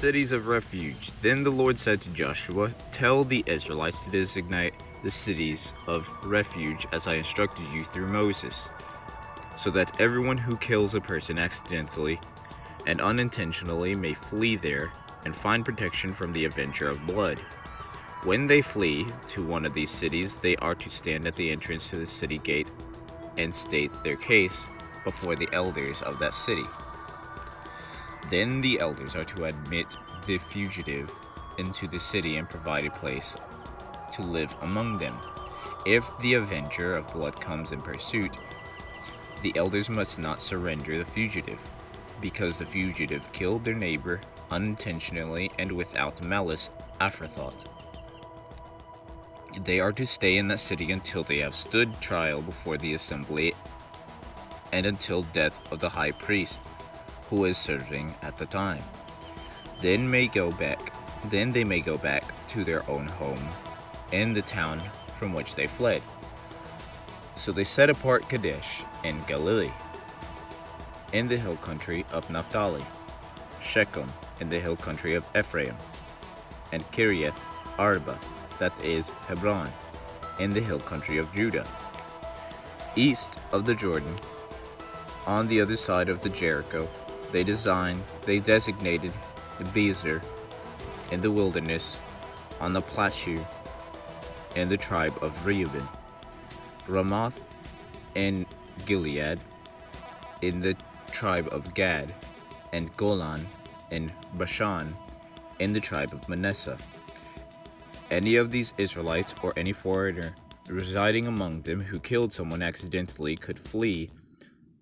cities of refuge. Then the Lord said to Joshua, "Tell the Israelites to designate the cities of refuge as I instructed you through Moses, so that everyone who kills a person accidentally and unintentionally may flee there and find protection from the avenger of blood. When they flee to one of these cities, they are to stand at the entrance to the city gate and state their case before the elders of that city. Then the elders are to admit the fugitive into the city and provide a place to live among them. If the avenger of blood comes in pursuit, the elders must not surrender the fugitive, because the fugitive killed their neighbor unintentionally and without malice aforethought. They are to stay in that city until they have stood trial before the assembly and until death of the high priest who is serving at the time. Then they may go back to their own home in the town from which they fled. So they set apart Kadesh in Galilee, in the hill country of Naphtali, Shechem in the hill country of Ephraim, and Kiriath Arba, that is Hebron, in the hill country of Judah. East of the Jordan, on the other side of the Jericho, they designated Bezer in the wilderness on the plateau in the tribe of Reuben, Ramoth in Gilead in the tribe of Gad, and Golan in Bashan in the tribe of Manasseh. Any of these Israelites or any foreigner residing among them who killed someone accidentally could flee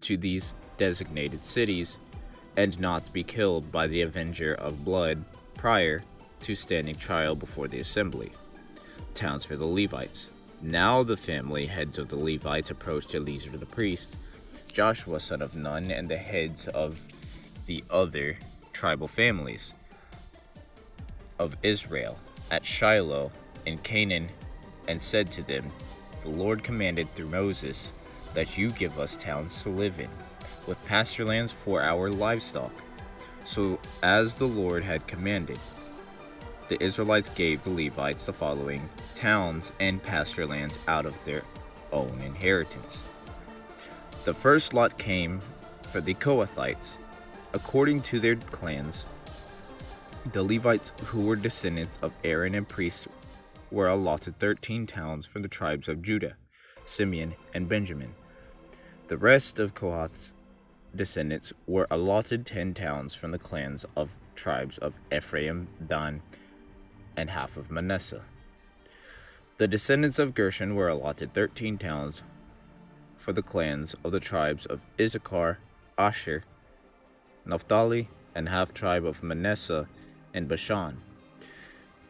to these designated cities and not be killed by the avenger of blood prior to standing trial before the assembly. Towns for the Levites. Now the family heads of the Levites approached Eleazar the priest, Joshua son of Nun, and the heads of the other tribal families of Israel at Shiloh in Canaan, and said to them, "The Lord commanded through Moses that you give us towns to live in, with pasture lands for our livestock." So as the Lord had commanded, the Israelites gave the Levites the following towns and pasture lands out of their own inheritance. The first lot came for the Kohathites, according to their clans. The Levites, who were descendants of Aaron and priests, were allotted 13 towns from the tribes of Judah, Simeon, and Benjamin. The rest of Kohath's descendants were allotted 10 towns from the clans of tribes of Ephraim, Dan, and half of Manasseh. The descendants of Gershon were allotted 13 towns for the clans of the tribes of Issachar, Asher, Naphtali, and half tribe of Manasseh and Bashan.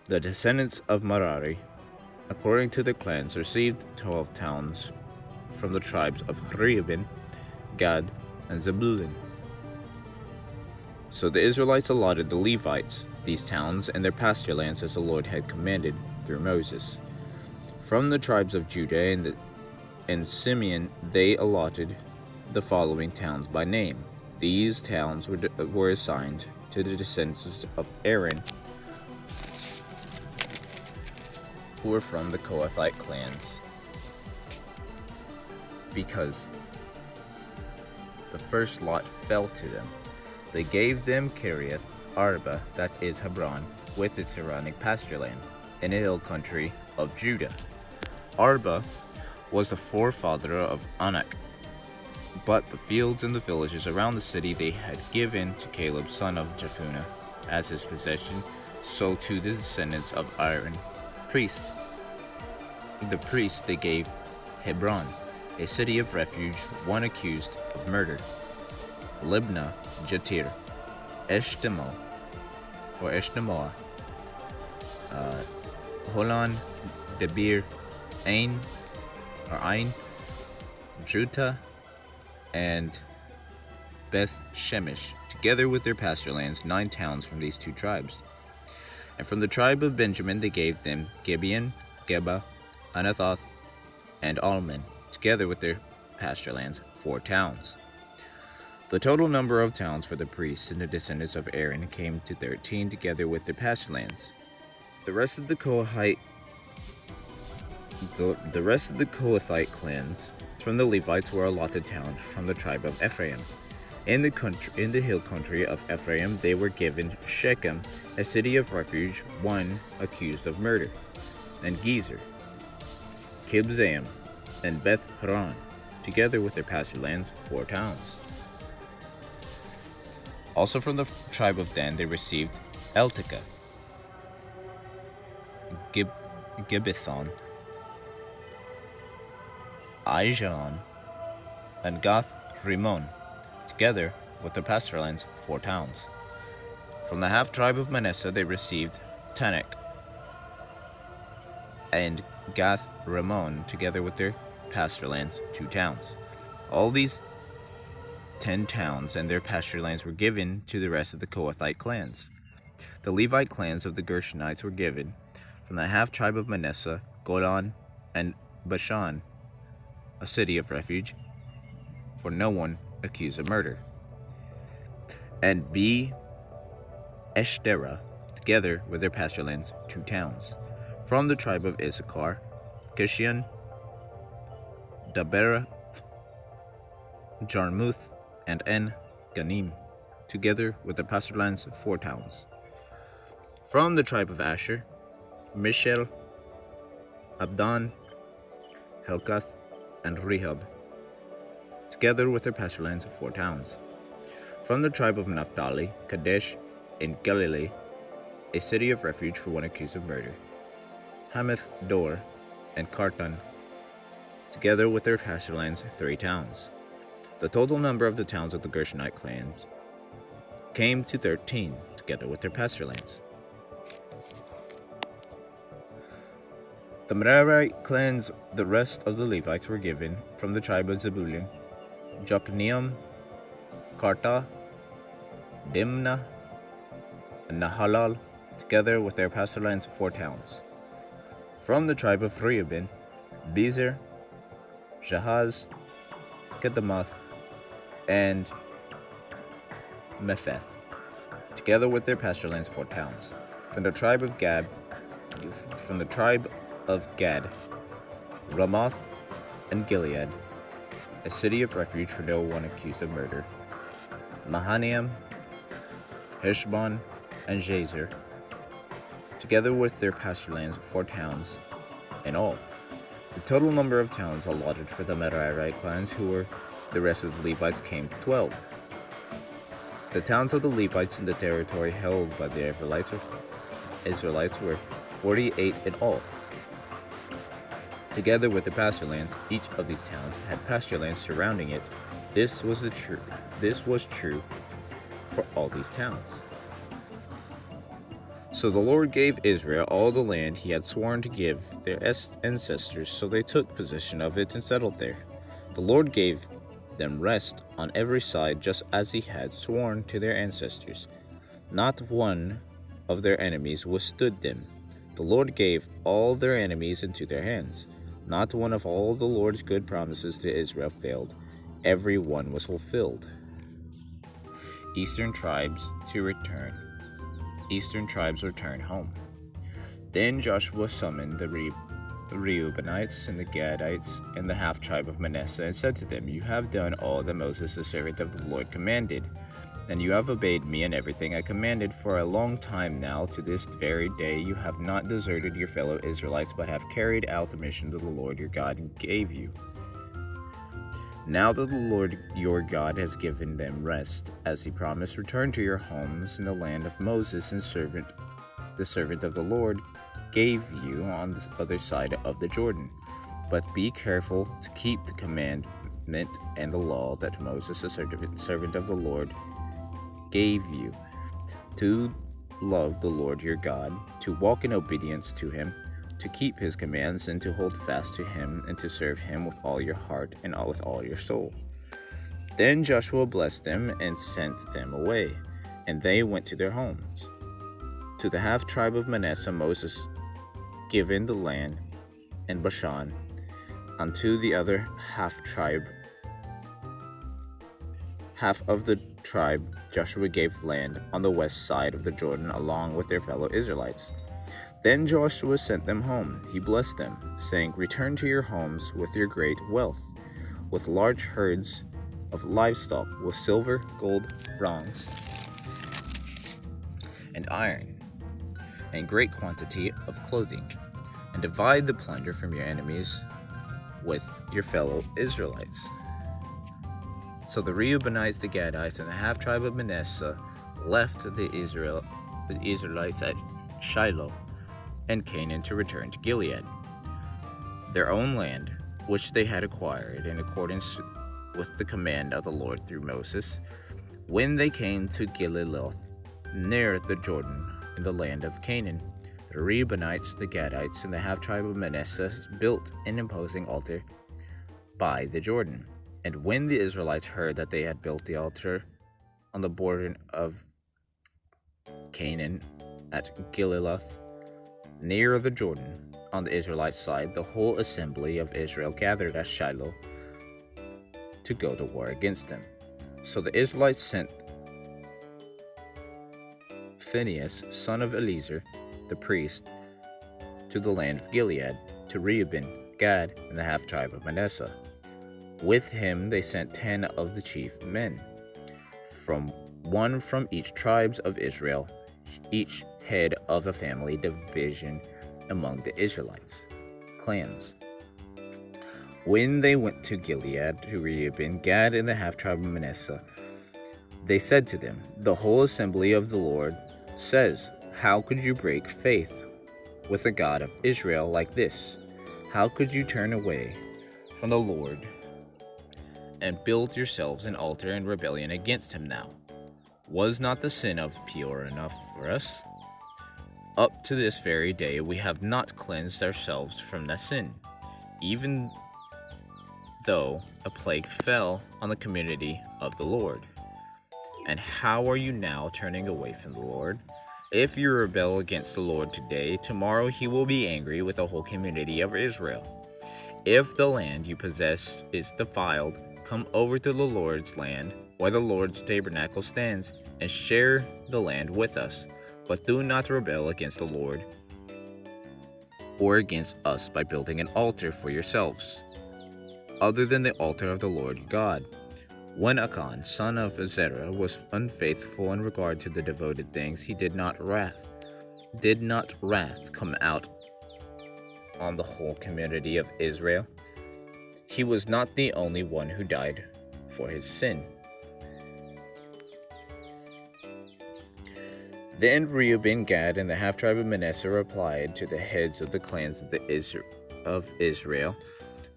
The descendants of Merari, according to their clans, received 12 towns from the tribes of Reuben, Gad, and Zebulun. So the Israelites allotted the Levites these towns and their pasture lands as the Lord had commanded through Moses. From the tribes of Judah and Simeon they allotted the following towns by name. These towns were assigned to the descendants of Aaron, who were from the Kohathite clans, because the first lot fell to them. They gave them Kiriath Arba, that is Hebron, with its surrounding pasture land, in the hill country of Judah. Arba was the forefather of Anak, but the fields and the villages around the city they had given to Caleb son of Jephunneh as his possession, so to the descendants of Aaron priest. The priest they gave Hebron, a city of refuge, one accused of murder, Libnah, Jatir, Eshtemoa, Holon, Debir, Ain, Juta, and Beth Shemesh, together with their pasture lands, 9 towns from these 2 tribes. And from the tribe of Benjamin they gave them Gibeon, Geba, Anathoth, and Alman, together with their pasture lands, 4 towns. The total number of towns for the priests and the descendants of Aaron came to 13, together with their pasture lands. The rest of the Kohathite clans from the Levites were allotted towns from the tribe of Ephraim. In the hill country of Ephraim, they were given Shechem, a city of refuge, one accused of murder, and Gezer, Kibzaim, and Beth Horon, together with their pasture lands, 4 towns. Also from the tribe of Dan, they received Eltekeh, Gibbethon, Aijalon, and Gath Rimmon, together with their pasture lands, 4 towns. From the half-tribe of Manasseh they received Tanakh and Gath Rimmon, together with their pasture lands, 2 towns. All these 10 towns and their pasture lands were given to the rest of the Kohathite clans. The Levite clans of the Gershonites were given from the half-tribe of Manasseh, Golan and Bashan, a city of refuge, for no one accused of murder, and Be Eshtera, together with their pasture lands, 2 towns. From the tribe of Issachar, Kishion, Daberath, Jarmuth, and En Ganim, together with their pasture lands, 4 towns. From the tribe of Asher, Mishel, Abdon, Helkath, and Rehob, together with their pasture lands, 4 towns. From the tribe of Naphtali, Kadesh in Galilee, a city of refuge for one accused of murder, Hamath Dor, and Kartan, together with their pasture lands, 3 towns. The total number of the towns of the Gershonite clans came to 13, together with their pasture lands. The Merari clans, the rest of the Levites, were given from the tribe of Zebulun, Jokneam, Karta, Dimnah, and Nahalal, together with their pasture lands, 4 towns. From the tribe of Reuben, Bezer, Jahaz, Kedemoth, and Mepheth, together with their pasture lands, 4 towns. From the tribe of Gad, Ramoth and Gilead, a city of refuge for no one accused of murder, Mahanaim, Heshbon, and Jazer, together with their pasture lands, 4 towns in all. The total number of towns allotted for the Merari clans, who were the rest of the Levites, came to 12. The towns of the Levites in the territory held by the Israelites were 48 in all. Together with the pasture lands, each of these towns had pasture lands surrounding it. This was true for all these towns. So the Lord gave Israel all the land he had sworn to give their ancestors, so they took possession of it and settled there. The Lord gave them rest on every side, just as he had sworn to their ancestors. Not one of their enemies withstood them. The Lord gave all their enemies into their hands. Not one of all the Lord's good promises to Israel failed. Every one was fulfilled. Eastern tribes returned home. Then Joshua summoned the Reubenites and the Gadites and the half-tribe of Manasseh and said to them, "You have done all that Moses the servant of the Lord commanded, and you have obeyed me in everything I commanded for a long time now. To this very day you have not deserted your fellow Israelites, but have carried out the mission that the Lord your God gave you. Now that the Lord your God has given them rest, as he promised, return to your homes in the land of Moses and the servant of the Lord gave you on the other side of the Jordan. But be careful to keep the commandment and the law that Moses, the servant of the Lord, gave you, to love the Lord your God, to walk in obedience to him, to keep his commands, and to hold fast to him, and to serve him with all your heart and with all your soul." Then Joshua blessed them and sent them away, and they went to their homes. To the half-tribe of Manasseh Moses given the land in Bashan, unto the other half of the tribe Joshua gave land on the west side of the Jordan along with their fellow Israelites. Then Joshua sent them home. He blessed them, saying, "Return to your homes with your great wealth, with large herds of livestock, with silver, gold, bronze, and iron, and great quantity of clothing, and divide the plunder from your enemies with your fellow Israelites." So the Reubenites, the Gadites, and the half-tribe of Manasseh left the Israelites at Shiloh and Canaan to return to Gilead, their own land, which they had acquired in accordance with the command of the Lord through Moses. When they came to Gilead, near the Jordan, in the land of Canaan, the Reubenites, the Gadites, and the half-tribe of Manasseh built an imposing altar by the Jordan. And when the Israelites heard that they had built the altar on the border of Canaan at Gilead, near the Jordan, on the Israelite side, the whole assembly of Israel gathered at Shiloh to go to war against them. So the Israelites sent Phinehas, son of Eleazar, the priest, to the land of Gilead, to Reuben, Gad, and the half-tribe of Manasseh. With him they sent 10 of the chief men, one from each tribes of Israel, each head of a family division among the Israelites' clans. When they went to Gilead, to Reuben, Gad, and the half-tribe of Manasseh, they said to them, "The whole assembly of the Lord says, how could you break faith with the God of Israel like this? How could you turn away from the Lord and build yourselves an altar in rebellion against him now? Was not the sin of Peor enough for us? Up to this very day we have not cleansed ourselves from that sin, even though a plague fell on the community of the Lord. And how are you now turning away from the Lord? If you rebel against the Lord today, tomorrow he will be angry with the whole community of Israel. If the land you possess is defiled, come over to the Lord's land, where the Lord's tabernacle stands, and share the land with us. But do not rebel against the Lord or against us by building an altar for yourselves, other than the altar of the Lord God." When Achan, son of Zerah, was unfaithful in regard to the devoted things, he did not wrath come out on the whole community of Israel. He was not the only one who died for his sin. Then Reuben, Gad, and the half-tribe of Manasseh replied to the heads of the clans of Israel,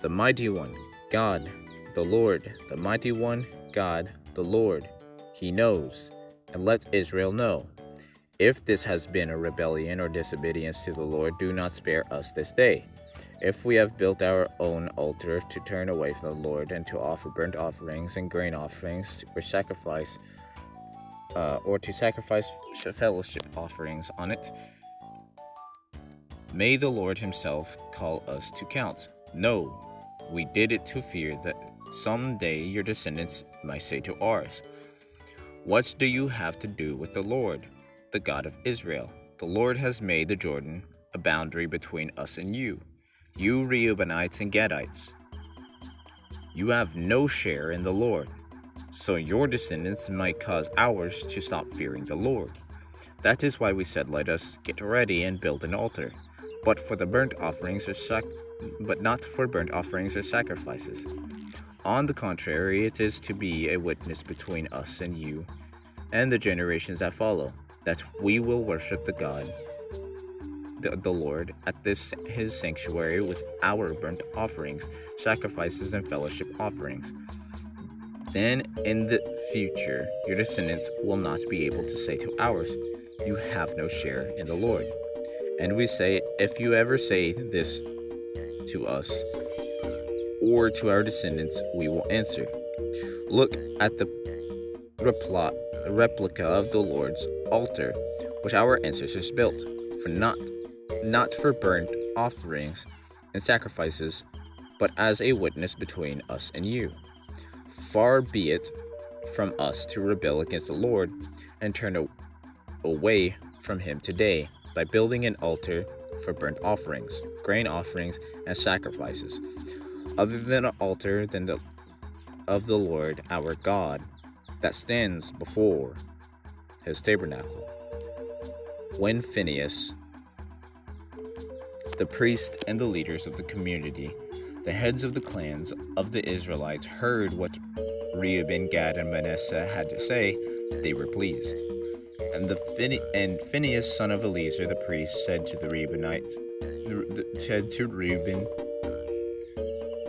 "The mighty one, God, the Lord, the mighty one, God, the Lord, he knows, and let Israel know. If this has been a rebellion or disobedience to the Lord, do not spare us this day. If we have built our own altar to turn away from the Lord and to offer burnt offerings and grain offerings or to sacrifice fellowship offerings on it, may the Lord himself call us to account. No, we did it to fear that someday your descendants might say to ours, 'What do you have to do with the Lord, the God of Israel? The Lord has made the Jordan a boundary between us and you Reubenites and Gadites. You have no share in the Lord, so your descendants might cause ours to stop fearing the Lord. That is why we said, let us get ready and build an altar, but not for burnt offerings or sacrifices. On the contrary, it is to be a witness between us and you and the generations that follow, that we will worship the God, the Lord, at his sanctuary with our burnt offerings, sacrifices, and fellowship offerings. Then in the future, your descendants will not be able to say to ours, 'You have no share in the Lord.' And we say, if you ever say this to us or to our descendants, we will answer, 'Look at the replica of the Lord's altar, which our ancestors built, for not for burnt offerings and sacrifices, but as a witness between us and you. Far be it from us to rebel against the Lord and turn away from him today by building an altar for burnt offerings, grain offerings, and sacrifices, other than an altar of the Lord our God that stands before his tabernacle. When Phinehas, the priest and the leaders of the community, the heads of the clans of the Israelites, heard what Reuben, Gad, and Manasseh had to say, they were pleased. And Phinehas, son of Eleazar the priest, said to the Reubenites,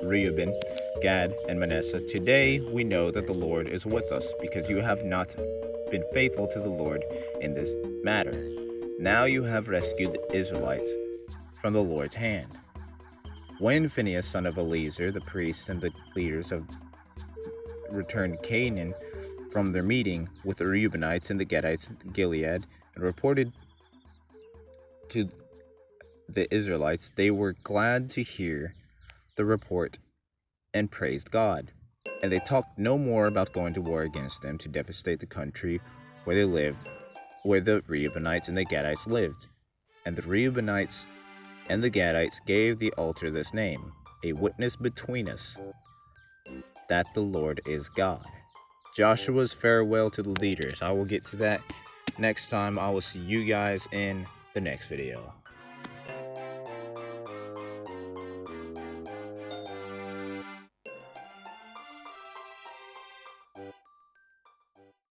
Reuben, Gad, and Manasseh, "Today we know that the Lord is with us, because you have not been faithful to the Lord in this matter. Now you have rescued the Israelites from the Lord's hand." When Phinehas, son of Eleazar the priest, and the leaders of returned Canaan from their meeting with the Reubenites and the Gadites in Gilead, and reported to the Israelites, they were glad to hear the report and praised God. And they talked no more about going to war against them to devastate the country where they lived, where the Reubenites and the Gadites lived. And the Reubenites and the Gadites gave the altar this name, a witness between us, that the Lord is God. Joshua's farewell to the leaders. I will get to that next time. I will see you guys in the next video.